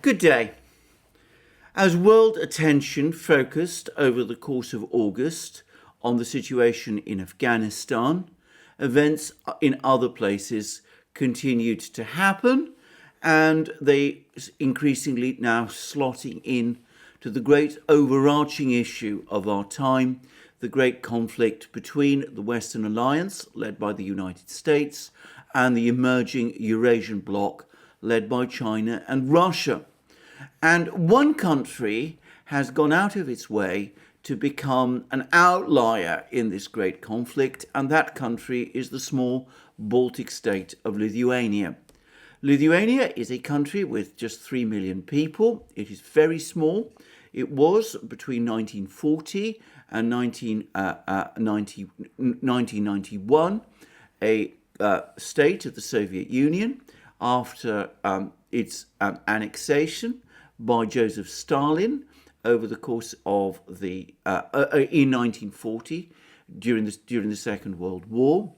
Good day. As world attention focused over the course of August on the situation in Afghanistan, events in other places continued to happen, and they increasingly now slotting in to the great overarching issue of our time, the great conflict between the Western Alliance, led by the United States, and the emerging Eurasian bloc, led by China and Russia. And one country has gone out of its way to become an outlier in this great conflict, and that country is the small Baltic state of Lithuania. Lithuania is a country with just 3 million people. It is very small. It was between 1940 and 1991 a state of the Soviet Union after its annexation by Joseph Stalin over the course of in 1940 during the Second World War.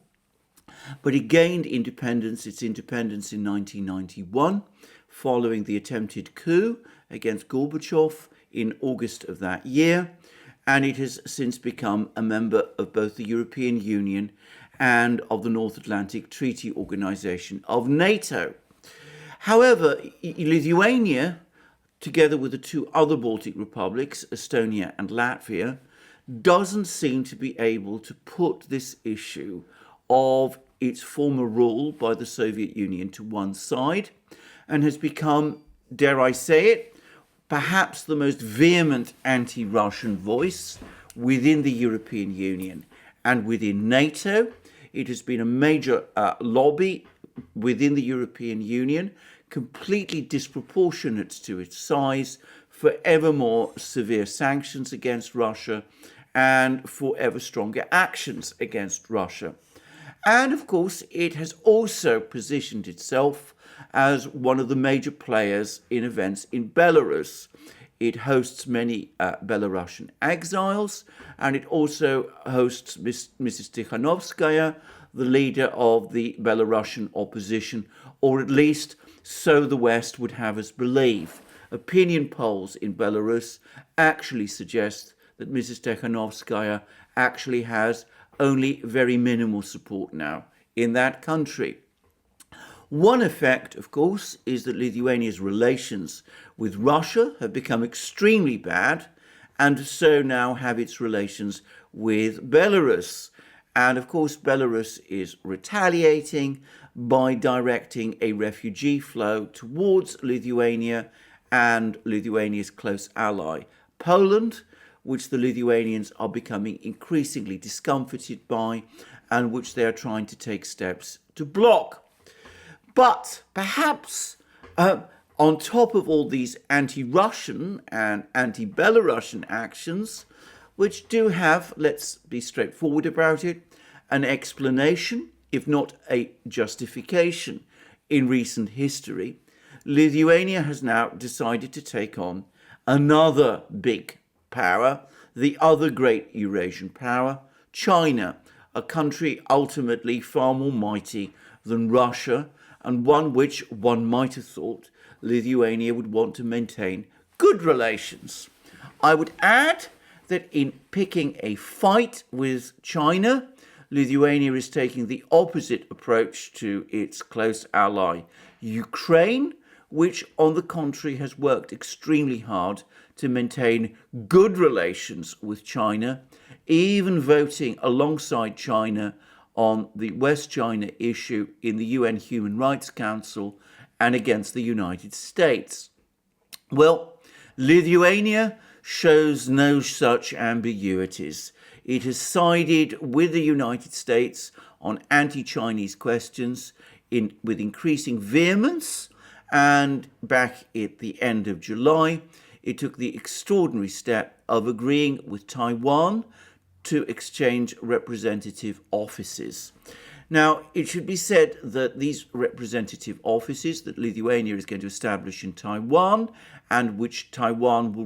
But it gained its independence in 1991 following the attempted coup against Gorbachev in August of that year, and it has since become a member of both the European Union and of the North Atlantic Treaty Organization of NATO. However, Lithuania, together with the two other Baltic republics, Estonia and Latvia, doesn't seem to be able to put this issue of its former rule by the Soviet Union to one side, and has become, dare I say it, perhaps the most vehement anti-Russian voice within the European Union and within NATO. It has been a major lobby within the European Union, completely disproportionate to its size, for ever more severe sanctions against Russia and for ever stronger actions against Russia. And of course, it has also positioned itself as one of the major players in events in Belarus. It hosts many Belarusian exiles, and it also hosts Mrs. Tikhanovskaya, the leader of the Belarusian opposition, or at least so the West would have us believe. Opinion polls in Belarus actually suggest that Mrs. Tikhanovskaya actually has only very minimal support now in that country. One effect, of course, is that Lithuania's relations with Russia have become extremely bad, and so now have its relations with Belarus. And of course, Belarus is retaliating by directing a refugee flow towards Lithuania and Lithuania's close ally, Poland, which the Lithuanians are becoming increasingly discomfited by and which they are trying to take steps to block. But perhaps on top of all these anti-Russian and anti-Belarusian actions, which do have, let's be straightforward about it, an explanation, if not a justification, in recent history, Lithuania has now decided to take on another big power, the other great Eurasian power, China, a country ultimately far more mighty than Russia, and one which one might have thought Lithuania would want to maintain good relations. I would add that in picking a fight with China, Lithuania is taking the opposite approach to its close ally, Ukraine, which on the contrary has worked extremely hard to maintain good relations with China, even voting alongside China on the West China issue in the UN Human Rights Council and against the United States. Well, Lithuania shows no such ambiguities. It has sided with the United States on anti-Chinese questions with increasing vehemence, and back at the end of July, it took the extraordinary step of agreeing with Taiwan to exchange representative offices. Now, it should be said that these representative offices that Lithuania is going to establish in Taiwan, and which Taiwan will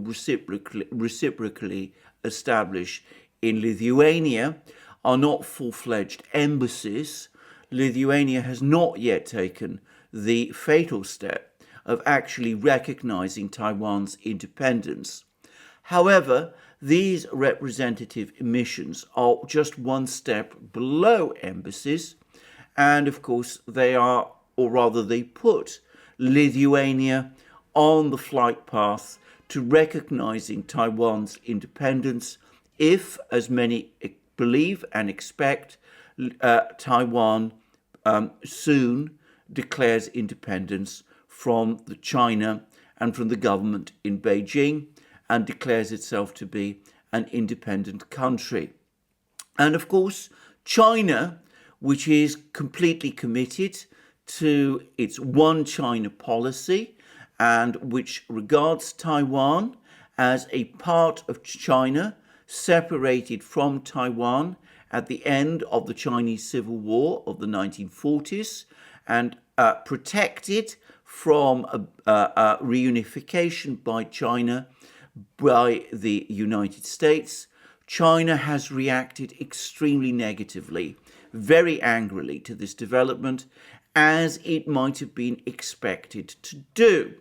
reciprocally establish in Lithuania, are not full-fledged embassies. Lithuania has not yet taken the fatal step of actually recognizing Taiwan's independence. However, these representative missions are just one step below embassies, and of course they are, or rather they put, Lithuania on the flight path to recognizing Taiwan's independence if, as many believe and expect, Taiwan soon declares independence from China and from the government in Beijing and declares itself to be an independent country. And of course, China, which is completely committed to its one China policy and which regards Taiwan as a part of China, separated from Taiwan at the end of the Chinese Civil War of the 1940s and protected from reunification by China by the United States, China has reacted extremely negatively, very angrily to this development, as it might have been expected to do.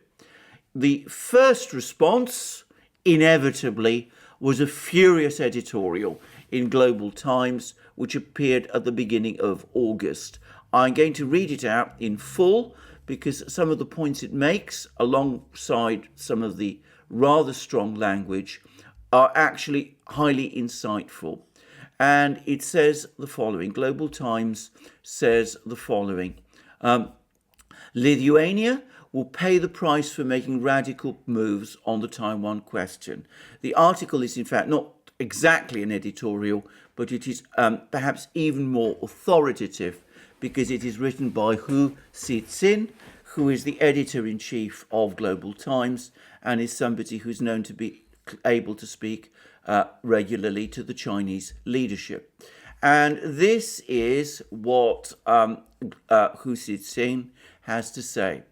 The first response, inevitably, was a furious editorial in Global Times, which appeared at the beginning of August. I'm going to read it out in full because some of the points it makes, alongside some of the rather strong language, are actually highly insightful. And it says the following. Global Times says the following. Lithuania will pay the price for making radical moves on the Taiwan question. The article is in fact not exactly an editorial, but it is perhaps even more authoritative because it is written by Hu Cixin, who is the editor-in-chief of Global Times and is somebody who's known to be able to speak regularly to the Chinese leadership. And this is what Hu Cixin has to say.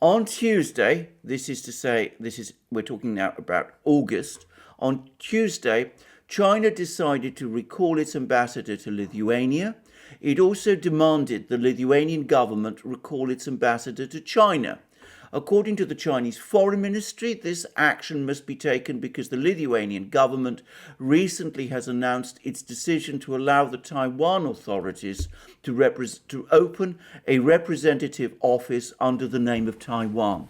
On Tuesday, we're talking now about August. On Tuesday, China decided to recall its ambassador to Lithuania. It also demanded the Lithuanian government recall its ambassador to China. According to the Chinese Foreign Ministry, this action must be taken because the Lithuanian government recently has announced its decision to allow the Taiwan authorities to open a representative office under the name of Taiwan.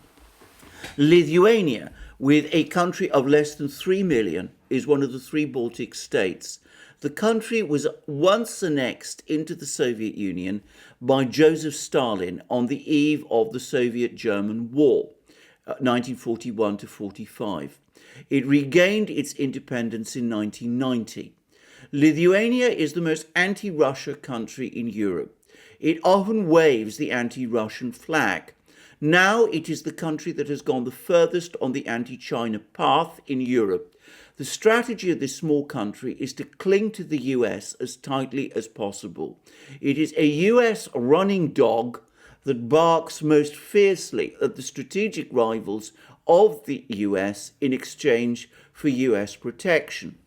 Lithuania, with a country of less than 3 million, is one of the 3 Baltic states. The country was once annexed into the Soviet Union by Joseph Stalin on the eve of the Soviet-German War, 1941 to 45. It regained its independence in 1990. Lithuania is the most anti-Russia country in Europe. It often waves the anti-Russian flag. Now it is the country that has gone the furthest on the anti-China path in Europe. The strategy of this small country is to cling to the US as tightly as possible. It is a US running dog that barks most fiercely at the strategic rivals of the US in exchange for US protection.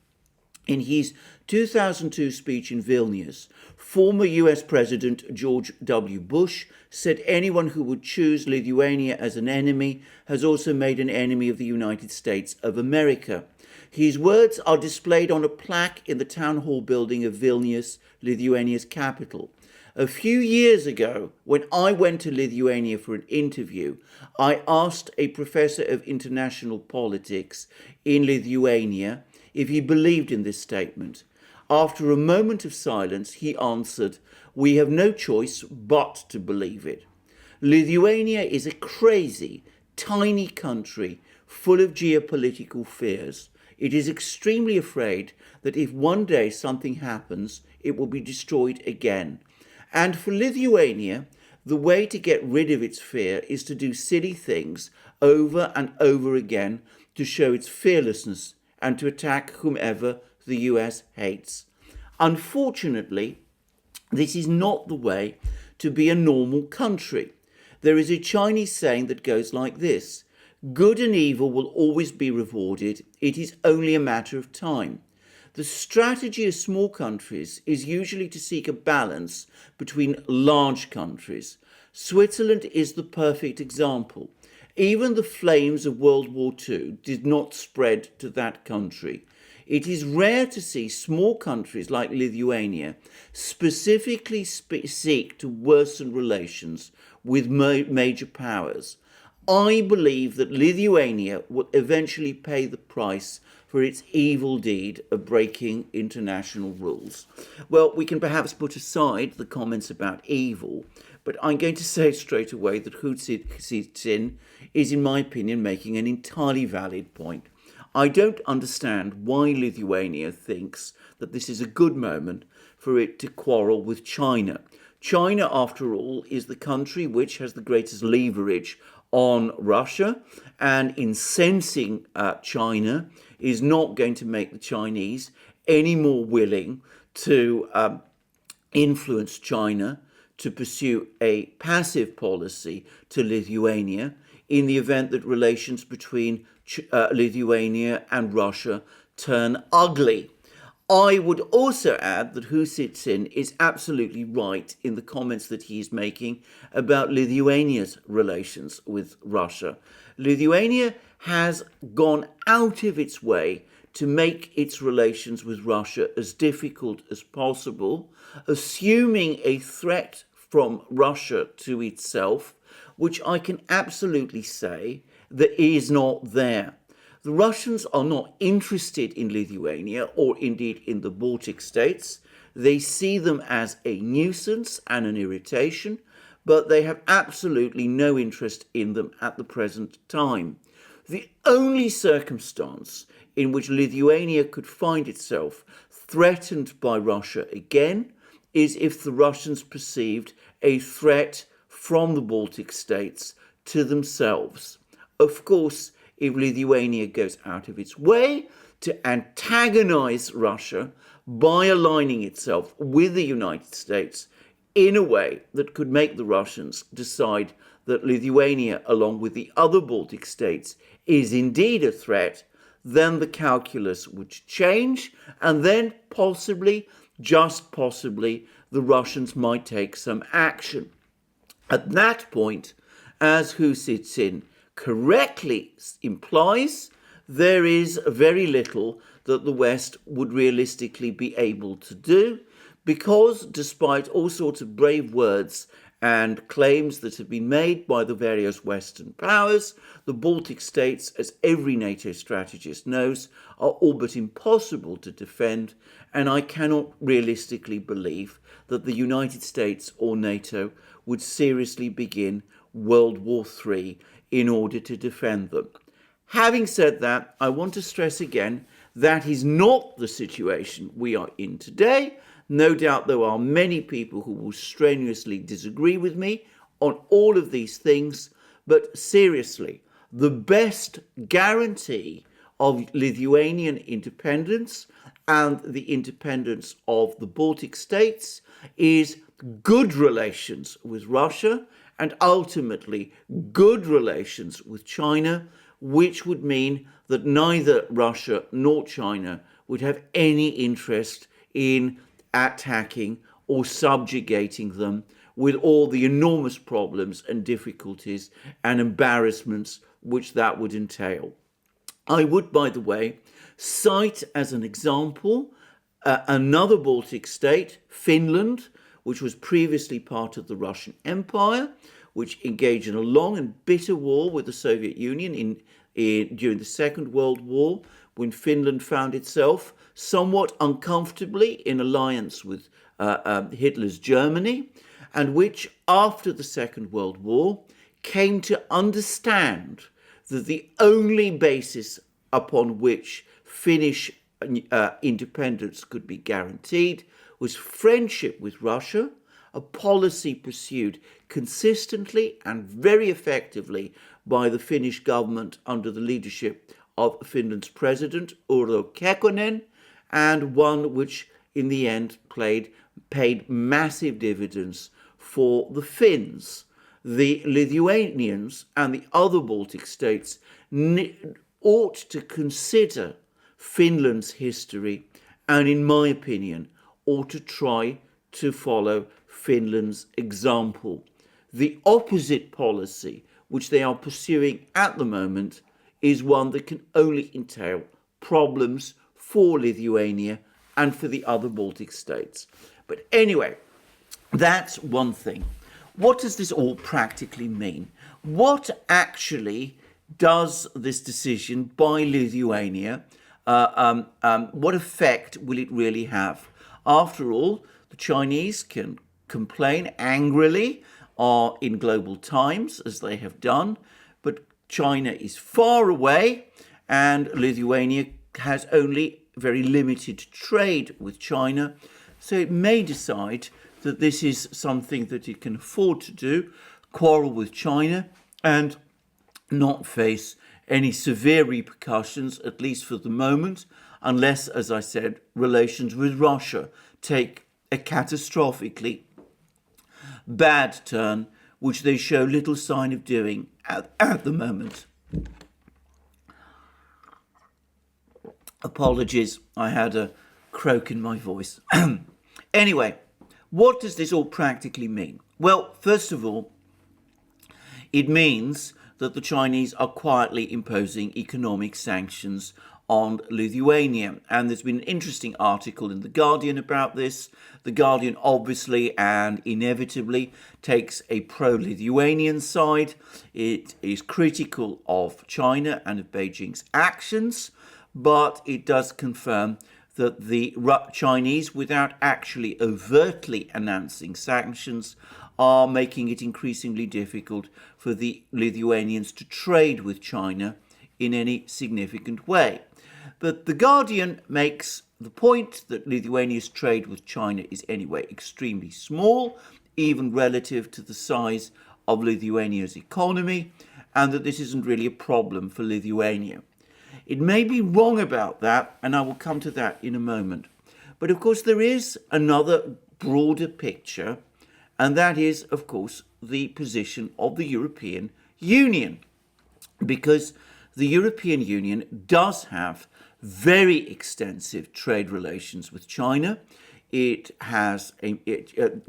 In his 2002 speech in Vilnius, former US President George W. Bush said anyone who would choose Lithuania as an enemy has also made an enemy of the United States of America. His words are displayed on a plaque in the town hall building of Vilnius, Lithuania's capital. A few years ago, when I went to Lithuania for an interview, I asked a professor of international politics in Lithuania if he believed in this statement. After a moment of silence, he answered, "We have no choice but to believe it." Lithuania is a crazy, tiny country full of geopolitical fears. It is extremely afraid that if one day something happens, it will be destroyed again. And for Lithuania, the way to get rid of its fear is to do silly things over and over again to show its fearlessness and to attack whomever the US hates. Unfortunately, this is not the way to be a normal country. There is a Chinese saying that goes like this: good and evil will always be rewarded. It is only a matter of time. The strategy of small countries is usually to seek a balance between large countries. Switzerland is the perfect example. Even the flames of World War II did not spread to that country. It is rare to see small countries like Lithuania specifically seek to worsen relations with major powers. I believe that Lithuania will eventually pay the price for its evil deed of breaking international rules. Well, we can perhaps put aside the comments about evil, but I'm going to say straight away that Hu Jintao is, in my opinion, making an entirely valid point. I don't understand why Lithuania thinks that this is a good moment for it to quarrel with China. China, after all, is the country which has the greatest leverage on Russia, and incensing China is not going to make the Chinese any more willing to influence China to pursue a passive policy to Lithuania in the event that relations between Lithuania and Russia turn ugly. I would also add that Hu Jintao is absolutely right in the comments that he is making about Lithuania's relations with Russia. Lithuania has gone out of its way to make its relations with Russia as difficult as possible, assuming a threat from Russia to itself, which I can absolutely say that is not there. The Russians are not interested in Lithuania or indeed in the Baltic states. They see them as a nuisance and an irritation, but they have absolutely no interest in them at the present time. The only circumstance in which Lithuania could find itself threatened by Russia again is if the Russians perceived a threat from the Baltic states to themselves. Of course, if Lithuania goes out of its way to antagonize Russia by aligning itself with the United States in a way that could make the Russians decide that Lithuania, along with the other Baltic states, is indeed a threat, then the calculus would change, and then possibly, just possibly, the Russians might take some action. At that point, as Hu Jintao correctly implies, there is very little that the West would realistically be able to do, because despite all sorts of brave words and claims that have been made by the various Western powers, the Baltic states, as every NATO strategist knows, are all but impossible to defend, and I cannot realistically believe that the United States or NATO would seriously begin World War III in order to defend them. Having said that, I want to stress again, that is not the situation we are in today. No doubt there are many people who will strenuously disagree with me on all of these things, but seriously, the best guarantee of Lithuanian independence and the independence of the Baltic states is good relations with Russia and ultimately good relations with China, which would mean that neither Russia nor China would have any interest in attacking or subjugating them, with all the enormous problems and difficulties and embarrassments which that would entail. I would, by the way, cite as an example another Baltic state, Finland, which was previously part of the Russian Empire, which engaged in a long and bitter war with the Soviet Union during the Second World War, when Finland found itself somewhat uncomfortably in alliance with Hitler's Germany, and which, after the Second World War, came to understand that the only basis upon which Finnish independence could be guaranteed was friendship with Russia, a policy pursued consistently and very effectively by the Finnish government under the leadership of Finland's president, Urho Kekkonen, and one which in the end paid massive dividends for the Finns. The Lithuanians and the other Baltic states ought to consider Finland's history and, in my opinion, ought to try to follow Finland's example. The opposite policy which they are pursuing at the moment is one that can only entail problems for Lithuania and for the other Baltic states. But anyway, that's one thing. What does this all practically mean? What actually does this decision by Lithuania, what effect will it really have? After all, the Chinese can complain angrily in global times, as they have done, but China is far away and Lithuania has only very limited trade with China, so it may decide that this is something that it can afford to do, quarrel with China and not face any severe repercussions, at least for the moment, unless, as I said, relations with Russia take a catastrophically bad turn, which they show little sign of doing at the moment. Apologies, I had a croak in my voice. Anyway, what does this all practically mean? Well, first of all, it means that the Chinese are quietly imposing economic sanctions on Lithuania. And there's been an interesting article in The Guardian about this. The Guardian obviously and inevitably takes a pro-Lithuanian side. It is critical of China and of Beijing's actions, but it does confirm that the Chinese, without actually overtly announcing sanctions, are making it increasingly difficult for the Lithuanians to trade with China in any significant way. But The Guardian makes the point that Lithuania's trade with China is anyway extremely small, even relative to the size of Lithuania's economy, and that this isn't really a problem for Lithuania. It may be wrong about that, and I will come to that in a moment. But of course, there is another broader picture, and that is, of course, the position of the European Union. Because the European Union does have very extensive trade relations with China.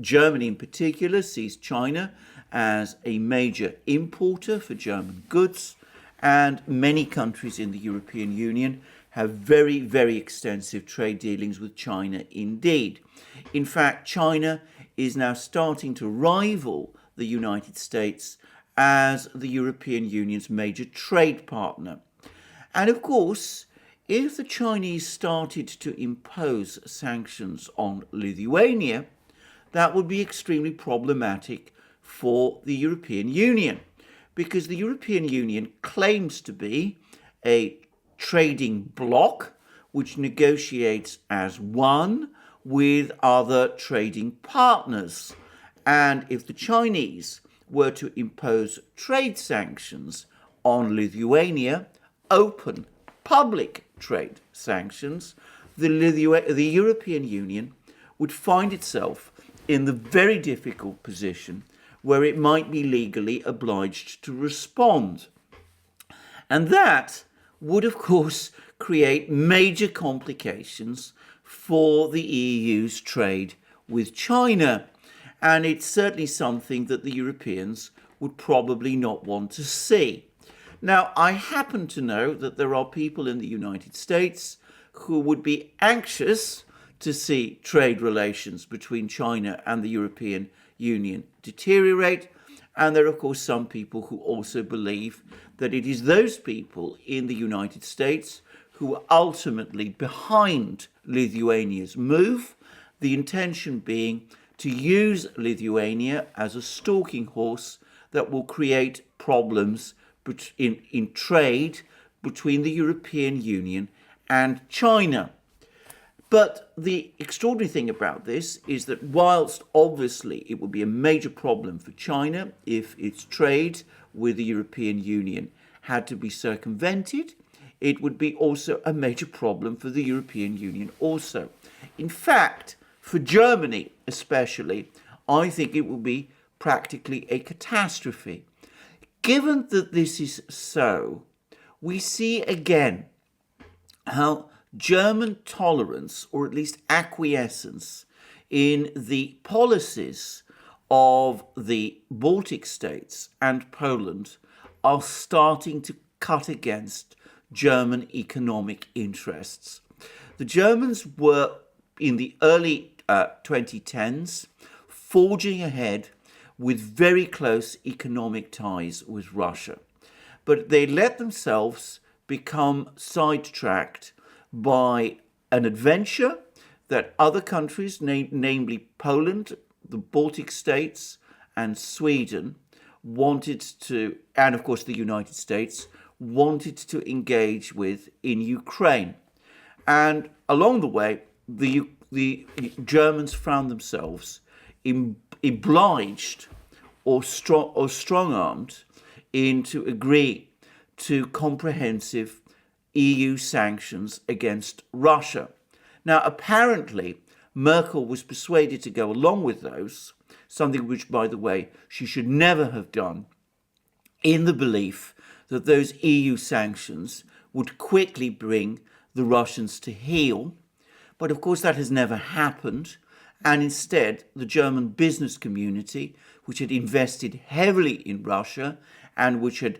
Germany in particular sees China as a major importer for German goods, and many countries in the European Union have very, very extensive trade dealings with China indeed. In fact, China is now starting to rival the United States as the European Union's major trade partner. And of course, if the Chinese started to impose sanctions on Lithuania, that would be extremely problematic for the European Union, because the European Union claims to be a trading bloc which negotiates as one with other trading partners. And if the Chinese were to impose trade sanctions on Lithuania, open, public trade sanctions, the European Union would find itself in the very difficult position where it might be legally obliged to respond. And that would, of course, create major complications for the EU's trade with China. And it's certainly something that the Europeans would probably not want to see. Now, I happen to know that there are people in the United States who would be anxious to see trade relations between China and the European Union deteriorate. And there are, of course, some people who also believe that it is those people in the United States who are ultimately behind Lithuania's move, the intention being to use Lithuania as a stalking horse that will create problems in trade between the European Union and China. But the extraordinary thing about this is that whilst obviously it would be a major problem for China if its trade with the European Union had to be circumvented, it would be also a major problem for the European Union also. In fact, for Germany especially, I think it would be practically a catastrophe. Given that this is so, we see again how German tolerance, or at least acquiescence, in the policies of the Baltic states and Poland are starting to cut against German economic interests. The Germans were, in the early 2010s, forging ahead with very close economic ties with Russia. But they let themselves become sidetracked by an adventure that other countries, namely Poland, the Baltic states, and Sweden, wanted to, and of course the United States, wanted to engage with in Ukraine. And along the way, the Germans found themselves obliged or strong-armed into agree to comprehensive EU sanctions against Russia. Now, apparently, Merkel was persuaded to go along with those, something which, by the way, she should never have done, in the belief that those EU sanctions would quickly bring the Russians to heel. But of course, that has never happened. And instead, the German business community, which had invested heavily in Russia and which had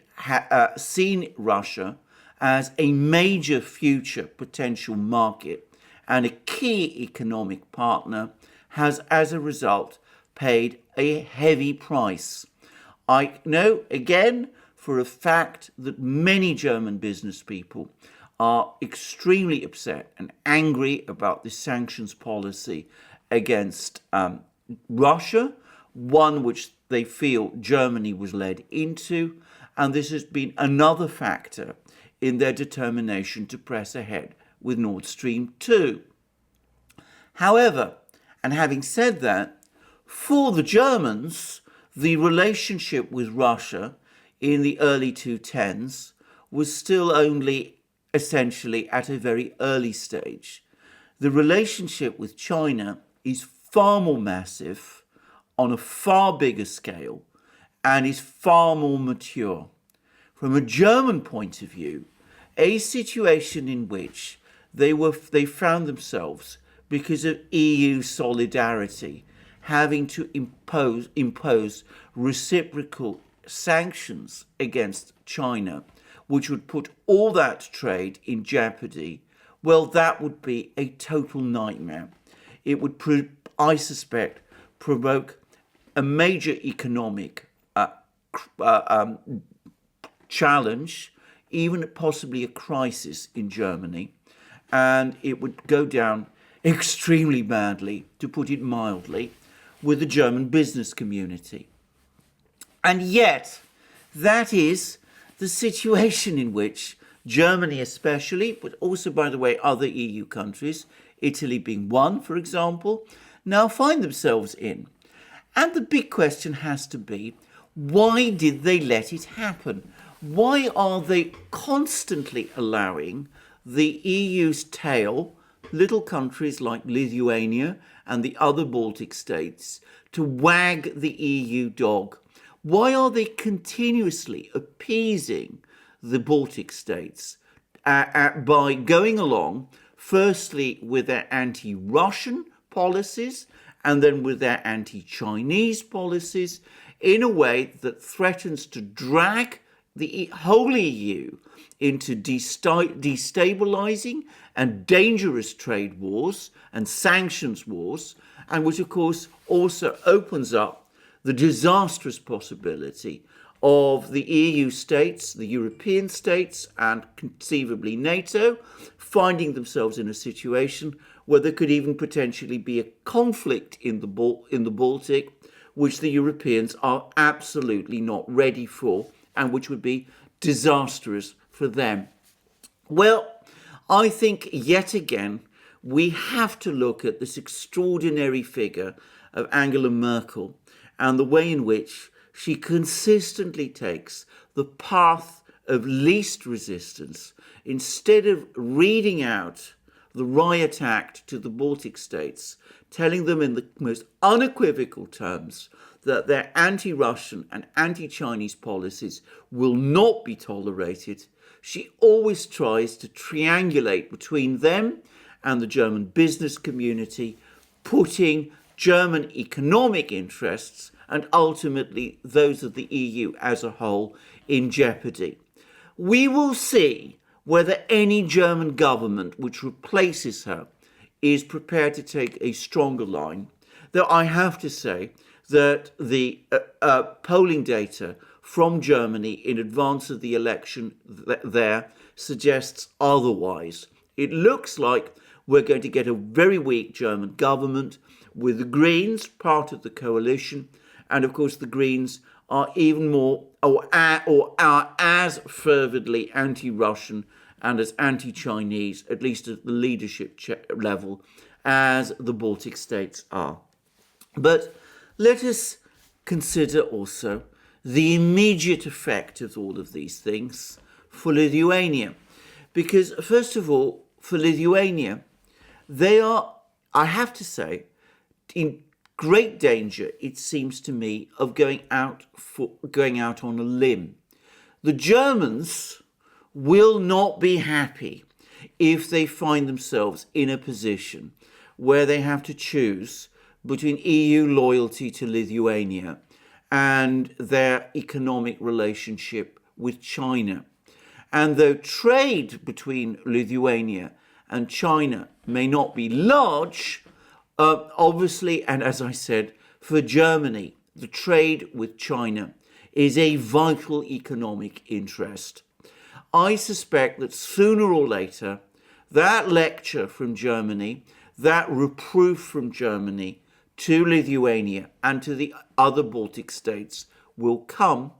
seen Russia as a major future potential market and a key economic partner, has as a result paid a heavy price. I know, again, for a fact that many German business people are extremely upset and angry about the sanctions policy against Russia, one which they feel Germany was led into, and this has been another factor in their determination to press ahead with Nord Stream 2. However, and having said that, for the Germans, the relationship with Russia in the early 2010s was still only essentially at a very early stage. The relationship with China is far more massive, on a far bigger scale, and is far more mature. From a German point of view, a situation in which they found themselves, because of EU solidarity, having to impose reciprocal sanctions against China, which would put all that trade in jeopardy, well, that would be a total nightmare. It would, I suspect, provoke a major economic challenge, even possibly a crisis in Germany, and it would go down extremely badly, to put it mildly, with the German business community. And yet, that is the situation in which Germany especially, but also, by the way, other EU countries, Italy being one, for example, now find themselves in. And the big question has to be, why did they let it happen? Why are they constantly allowing the EU's tail, little countries like Lithuania and the other Baltic states, to wag the EU dog? Why are they continuously appeasing the Baltic states by going along, firstly, with their anti-Russian policies and then with their anti-Chinese policies, in a way that threatens to drag the whole EU into destabilizing and dangerous trade wars and sanctions wars, and which, of course, also opens up the disastrous possibility of the EU states, the European states, and conceivably NATO, finding themselves in a situation where there could even potentially be a conflict in the Baltic, which the Europeans are absolutely not ready for, and which would be disastrous for them. Well, I think yet again we have to look at this extraordinary figure of Angela Merkel and the way in which she consistently takes the path of least resistance. Instead of reading out the riot act to the Baltic states, telling them in the most unequivocal terms that their anti-Russian and anti-Chinese policies will not be tolerated, she always tries to triangulate between them and the German business community, putting German economic interests and ultimately those of the EU as a whole in jeopardy. We will see whether any German government which replaces her is prepared to take a stronger line, though I have to say that the polling data from Germany in advance of the election there suggests otherwise. It looks like we're going to get a very weak German government with the Greens, part of the coalition, and of course the Greens are even more or are as fervidly anti-Russian and as anti-Chinese, at least at the leadership level, as the Baltic states are. But let us consider also the immediate effect of all of these things for Lithuania. Because, first of all, for Lithuania, they are, I have to say, in great danger, it seems to me, of going out on a limb. The Germans will not be happy if they find themselves in a position where they have to choose between EU loyalty to Lithuania and their economic relationship with China. And though trade between Lithuania and China may not be large, obviously, and as I said, for Germany, the trade with China is a vital economic interest. I suspect that sooner or later, that lecture from Germany, that reproof from Germany to Lithuania and to the other Baltic states will come,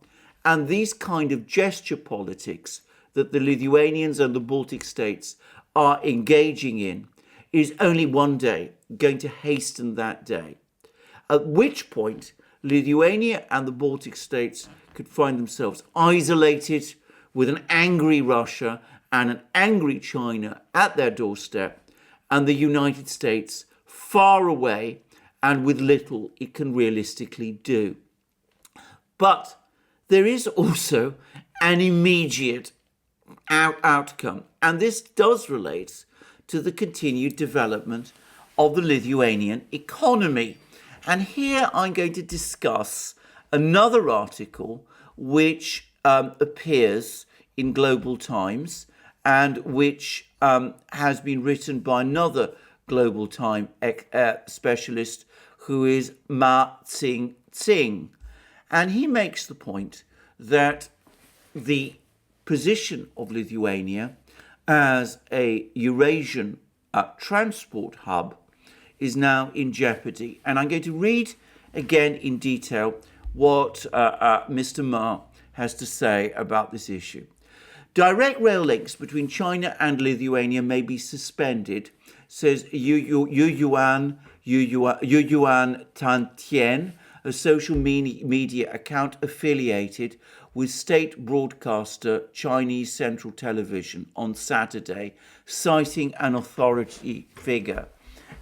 and these kind of gesture politics that the Lithuanians and the Baltic states are engaging in is only one day going to hasten that day, at which point Lithuania and the Baltic states could find themselves isolated with an angry Russia and an angry China at their doorstep, and the United States far away and with little it can realistically do. But there is also an immediate outcome, and this does relate to the continued development of the Lithuanian economy. And here I'm going to discuss another article which appears in Global Times and which has been written by another Global Time specialist who is Ma Tsing. And he makes the point that the position of Lithuania as a Eurasian transport hub is now in jeopardy. And I'm going to read again in detail what Mr. Ma has to say about this issue. Direct rail links between China and Lithuania may be suspended, says Duran Tantien, a social media account affiliated with state broadcaster Chinese Central Television on Saturday, citing an authority figure.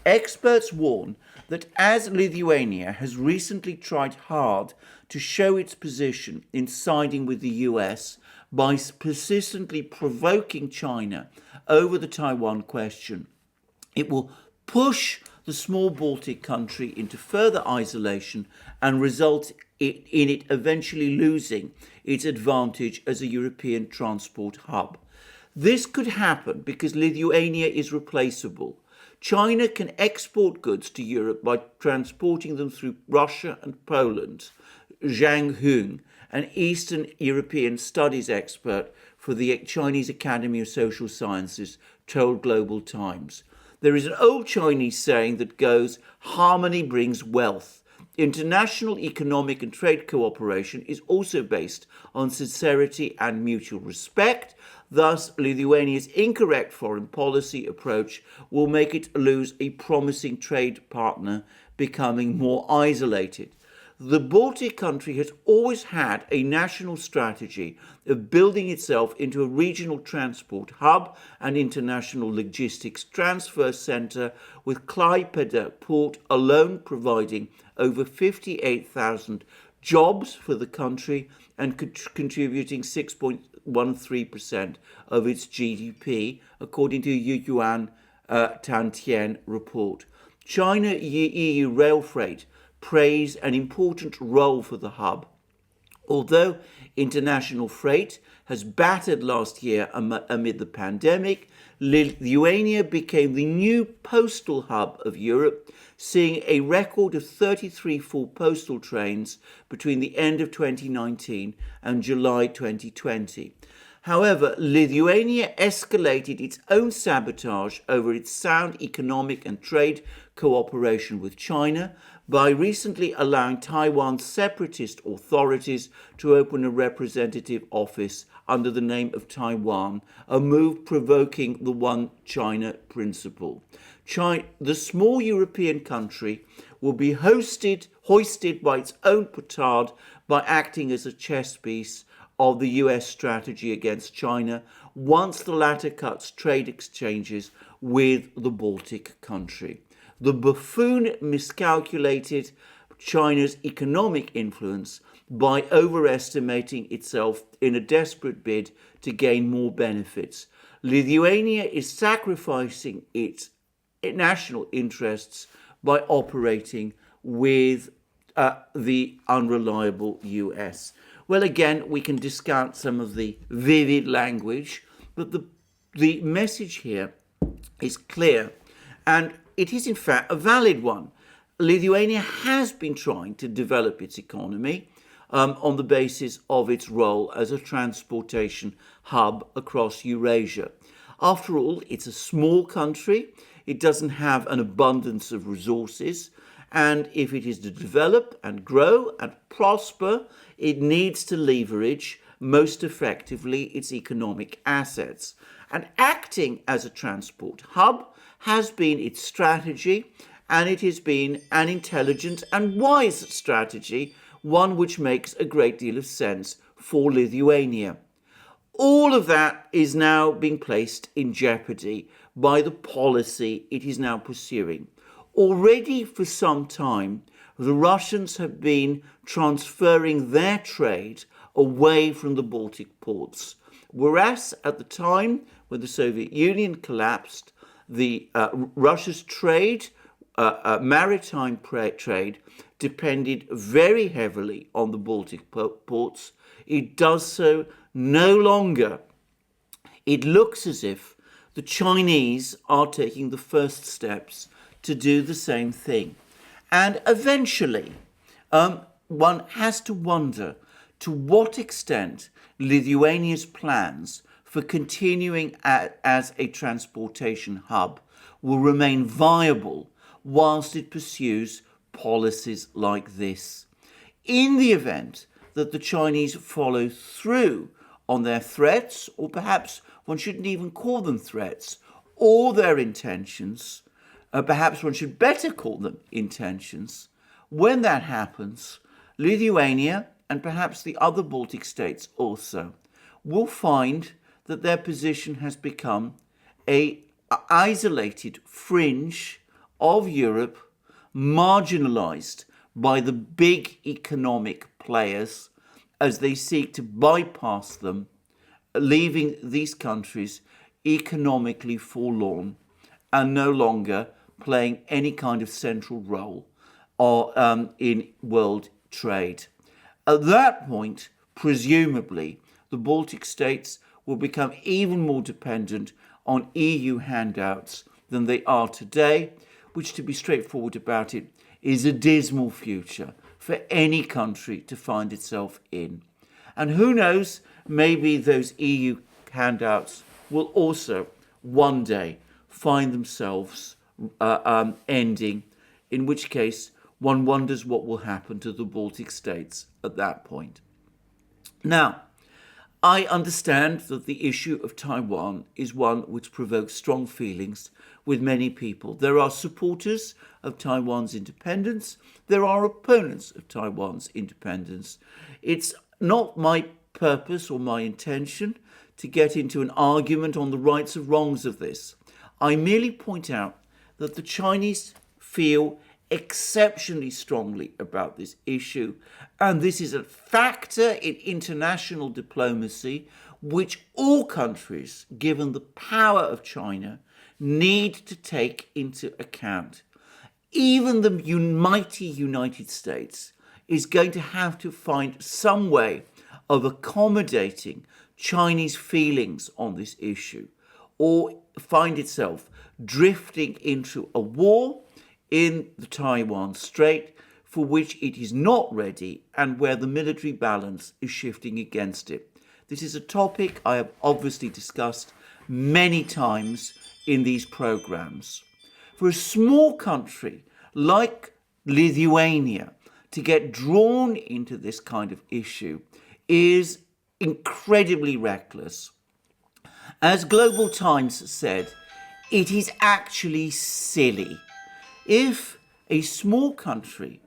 Experts warn that as Lithuania has recently tried hard to show its position in siding with the US by persistently provoking China over the Taiwan question, it will push the small Baltic country into further isolation and result in it eventually losing its advantage as a European transport hub. This could happen because Lithuania is replaceable. China can export goods to Europe by transporting them through Russia and Poland. Zhang Hung, an Eastern European studies expert for the Chinese Academy of Social Sciences, told Global Times. There is an old Chinese saying that goes, harmony brings wealth. International economic and trade cooperation is also based on sincerity and mutual respect. Thus, Lithuania's incorrect foreign policy approach will make it lose a promising trade partner, becoming more isolated. The Baltic country has always had a national strategy of building itself into a regional transport hub and international logistics transfer centre, with Klaipėda port alone providing over 58,000 jobs for the country and contributing 6.13% of its GDP, according to Duran Tantien report. China-EU rail freight plays an important role for the hub. Although international freight has battered last year amid the pandemic, Lithuania became the new postal hub of Europe, seeing a record of 33 full postal trains between the end of 2019 and July 2020. However, Lithuania escalated its own sabotage over its sound economic and trade cooperation with China by recently allowing Taiwan's separatist authorities to open a representative office under the name of Taiwan, a move provoking the One China principle. The small European country will be hoisted by its own petard by acting as a chess piece of the US strategy against China once the latter cuts trade exchanges with the Baltic country. The buffoon miscalculated China's economic influence by overestimating itself in a desperate bid to gain more benefits. Lithuania is sacrificing its national interests by operating with the unreliable US. Well, again, we can discount some of the vivid language, but the message here is clear, and it is in fact a valid one. Lithuania has been trying to develop its economy on the basis of its role as a transportation hub across Eurasia. After all, it's a small country. It doesn't have an abundance of resources. And if it is to develop and grow and prosper, it needs to leverage most effectively its economic assets. And acting as a transport hub has been its strategy, and it has been an intelligent and wise strategy, one which makes a great deal of sense for Lithuania. All of that is now being placed in jeopardy by the policy it is now pursuing. Already for some time, the Russians have been transferring their trade away from the Baltic ports, whereas at the time when the Soviet Union collapsed, Russia's trade, maritime trade, depended very heavily on the Baltic ports. It does so no longer. It looks as if the Chinese are taking the first steps to do the same thing. And eventually, one has to wonder to what extent Lithuania's plans for continuing as a transportation hub will remain viable whilst it pursues policies like this. In the event that the Chinese follow through on their threats, or perhaps one shouldn't even call them threats, or their intentions, perhaps one should better call them intentions, when that happens, Lithuania, and perhaps the other Baltic states also, will find that their position has become an isolated fringe of Europe, marginalized by the big economic players as they seek to bypass them, leaving these countries economically forlorn and no longer playing any kind of central role in world trade. At that point, presumably, the Baltic states will become even more dependent on EU handouts than they are today, which, to be straightforward about it, is a dismal future for any country to find itself in. And who knows, maybe those EU handouts will also one day find themselves ending, in which case one wonders what will happen to the Baltic states at that point. Now, I understand that the issue of Taiwan is one which provokes strong feelings with many people. There are supporters of Taiwan's independence. There are opponents of Taiwan's independence. It's not my purpose or my intention to get into an argument on the rights or wrongs of this. I merely point out that the Chinese feel exceptionally strongly about this issue, and this is a factor in international diplomacy which all countries, given the power of China, need to take into account. even the mighty United States is going to have to find some way of accommodating Chinese feelings on this issue, or find itself drifting into a war in the Taiwan Strait for which it is not ready and where the military balance is shifting against it. This is a topic I have obviously discussed many times in these programs. For a small country like Lithuania to get drawn into this kind of issue is incredibly reckless. As Global Times said, it is actually silly. If a small country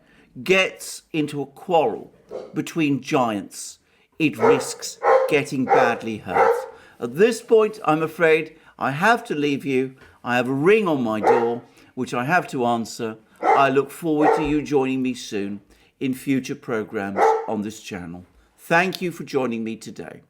gets into a quarrel between giants, it risks getting badly hurt. At this point, I'm afraid I have to leave you. I have a ring on my door, which I have to answer. I look forward to you joining me soon in future programs on this channel. Thank you for joining me today.